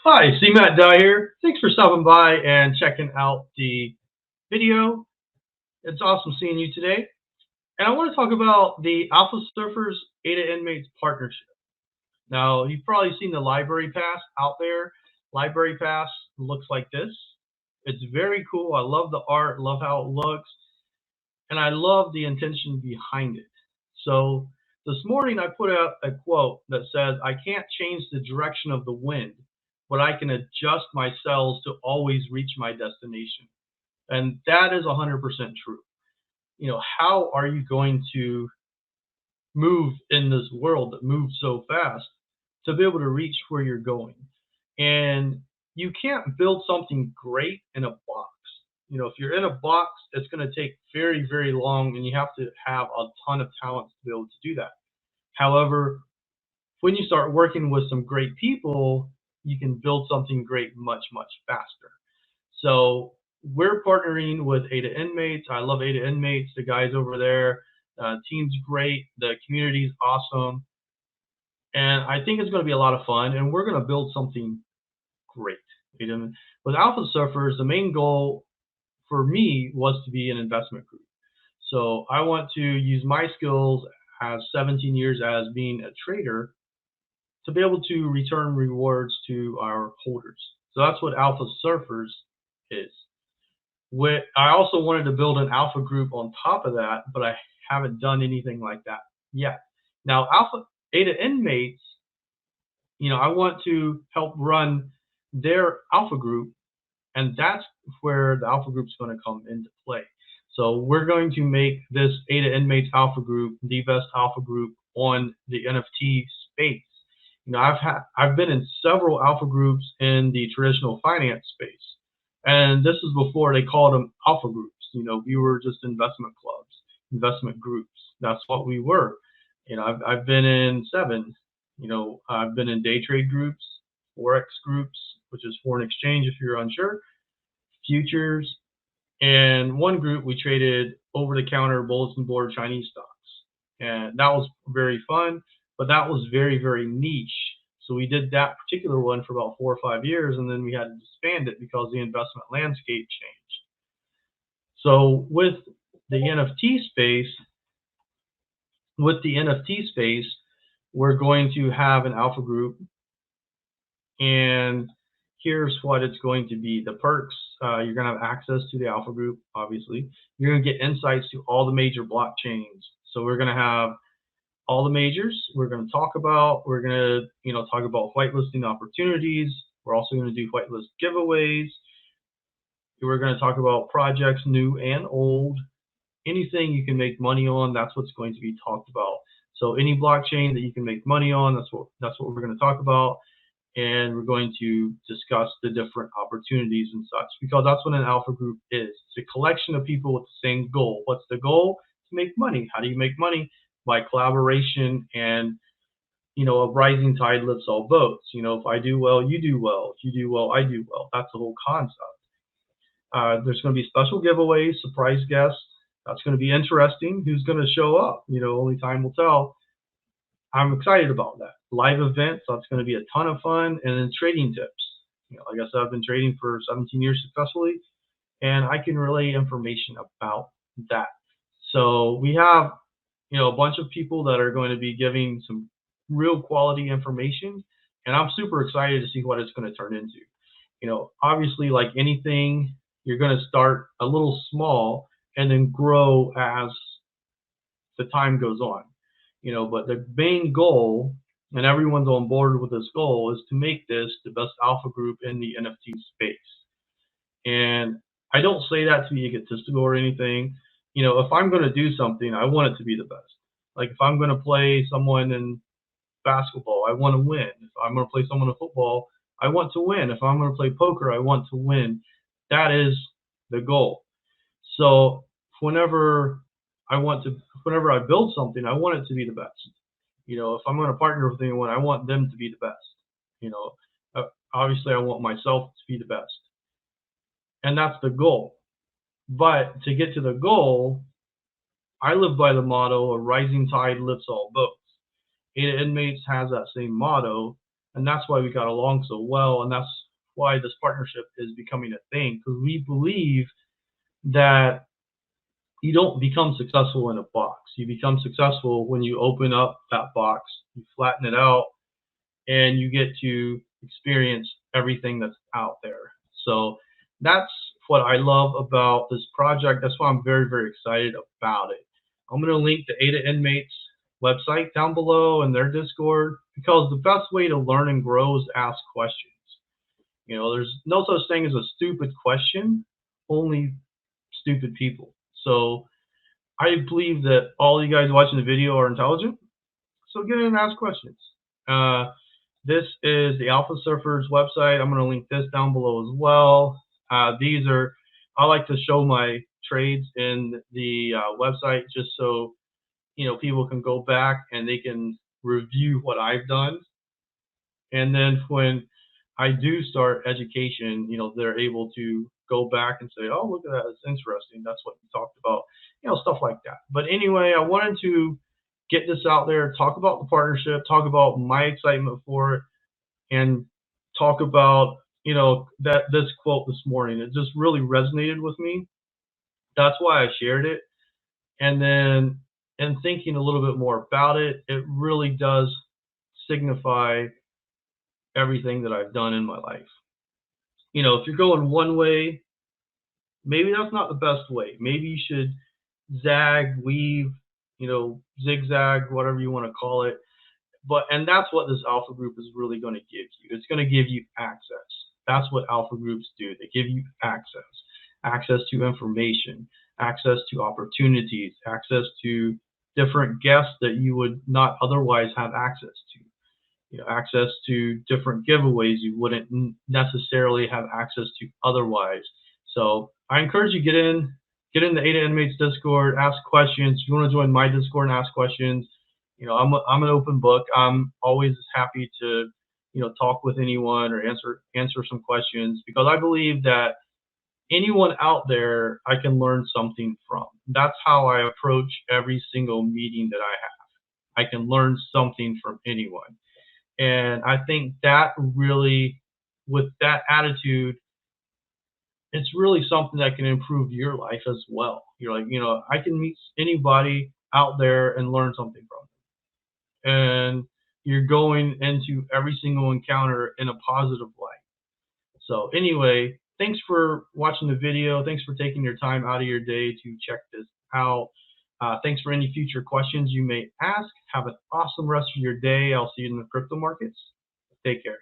Hi, CMattDye here. Thanks for stopping by and checking out the video. It's awesome seeing you today. And I want to talk about the Alpha Surfers ADA Inmates partnership. Now, you've probably seen the library pass out there. Library pass looks like this. It's very cool. I love the art, love how it looks, and I love the intention behind it. So this morning I put out a quote that says, "I can't change the direction of the wind, but I can adjust my sails to always reach my destination." And that is 100% true. How are you going to move in this world that moves so fast to be able to reach where you're going? And you can't build something great in a box. If you're in a box, it's going to take very, very long, and you have to have a ton of talent to be able to do that. However, when you start working with some great people, you can build something great much, much faster. So we're partnering with ADA Inmates. I love ADA Inmates. The guys over there, team's great. The community's awesome. And I think it's going to be a lot of fun, and we're going to build something great. With Alpha Surfers, the main goal for me was to be an investment group. So I want to use my skills as 17 years as being a trader to be able to return rewards to our holders. So that's what Alpha Surfers is. I also wanted to build an alpha group on top of that, but I haven't done anything like that yet. Now, ADA Inmates, I want to help run their alpha group, and that's where the alpha group is going to come into play. So we're going to make this ADA Inmates alpha group the best alpha group on the NFT space. I've been in several alpha groups in the traditional finance space, and this is before they called them alpha groups. We were just investment clubs, investment groups. That's what we were. I've been in 7. I've been in day trade groups, forex groups, which is foreign exchange if you're unsure, futures, and one group we traded over-the-counter bulletin board Chinese stocks, and that was very fun. But that was very, very niche. So we did that particular one for about 4 or 5 years, and then we had to expand it because the investment landscape changed. So with the NFT space, we're going to have an alpha group, and here's what it's going to be. The perks, you're going to have access to the alpha group, obviously. You're going to get insights to all the major blockchains. So we're going to have all the majors. We're going to talk about whitelisting opportunities. We're also going to do whitelist giveaways. We're going to talk about projects new and old. Anything you can make money on, that's what's going to be talked about. So any blockchain that you can make money on, that's what we're going to talk about. And we're going to discuss the different opportunities and such, because that's what an alpha group is. It's a collection of people with the same goal. What's the goal? To make money. How do you make money? By collaboration, and a rising tide lifts all boats. If I do well, you do well. If you do well, I do well. That's the whole concept. There's going to be special giveaways, surprise guests. That's going to be interesting. Who's going to show up? Only time will tell. I'm excited about that. Live events, that's going to be a ton of fun. And then trading tips. Like I said, I've been trading for 17 years successfully, and I can relay information about that. So we have a bunch of people that are going to be giving some real quality information, and I'm super excited to see what it's going to turn into. Obviously, like anything, you're going to start a little small and then grow as the time goes on. But the main goal, and everyone's on board with this goal, is to make this the best alpha group in the NFT space. And I don't say that to be egotistical or anything. If I'm going to do something, I want it to be the best. Like if I'm going to play someone in basketball, I want to win. If I'm going to play someone in football, I want to win. If I'm going to play poker, I want to win. That is the goal. So whenever I build something, I want it to be the best. If I'm going to partner with anyone, I want them to be the best. Obviously I want myself to be the best. And that's the goal. But to get to the goal, I live by the motto, a rising tide lifts all boats. ADA Inmates has that same motto, And that's why we got along so well. And that's why this partnership is becoming a thing, because we believe that you don't become successful in a box. You become successful when you open up that box, you flatten it out, and you get to experience everything that's out there. So that's what I love about this project. That's why I'm very, very excited about it. I'm going to link the ADA Inmates website down below and their Discord, because the best way to learn and grow is to ask questions. You know, there's no such thing as a stupid question, only stupid people. So I believe that all you guys watching the video are intelligent, so get in and ask questions. This is the Alpha Surfers website. I'm going to link this down below as well. These are, I like to show my trades in the website, just so people can go back and they can review what I've done. And then when I do start education, they're able to go back and say, oh, look at that, it's interesting. That's what you talked about, stuff like that. But anyway, I wanted to get this out there, talk about the partnership, talk about my excitement for it, and talk about, that this quote this morning. It just really resonated with me. That's why I shared it. And then in thinking a little bit more about it, it really does signify everything that I've done in my life. If you're going one way, maybe that's not the best way. Maybe you should zag, weave, zigzag, whatever you want to call it. And that's what this alpha group is really going to give you. It's going to give you access. That's what alpha groups do. They give you access to information, access to opportunities, access to different guests that you would not otherwise have access to. Access to different giveaways you wouldn't necessarily have access to otherwise. So I encourage you get in the ADA Inmates Discord, ask questions. If you want to join my Discord and ask questions, I'm an open book. I'm always happy to talk with anyone or answer some questions, because I believe that anyone out there I can learn something from. That's how I approach every single meeting that I have. I can learn something from anyone. And I think that really, with that attitude, it's really something that can improve your life as well. You're like, I can meet anybody out there and learn something from them. And you're going into every single encounter in a positive light. So anyway, thanks for watching the video. Thanks for taking your time out of your day to check this out. Thanks for any future questions you may ask. Have an awesome rest of your day. I'll see you in the crypto markets. Take care.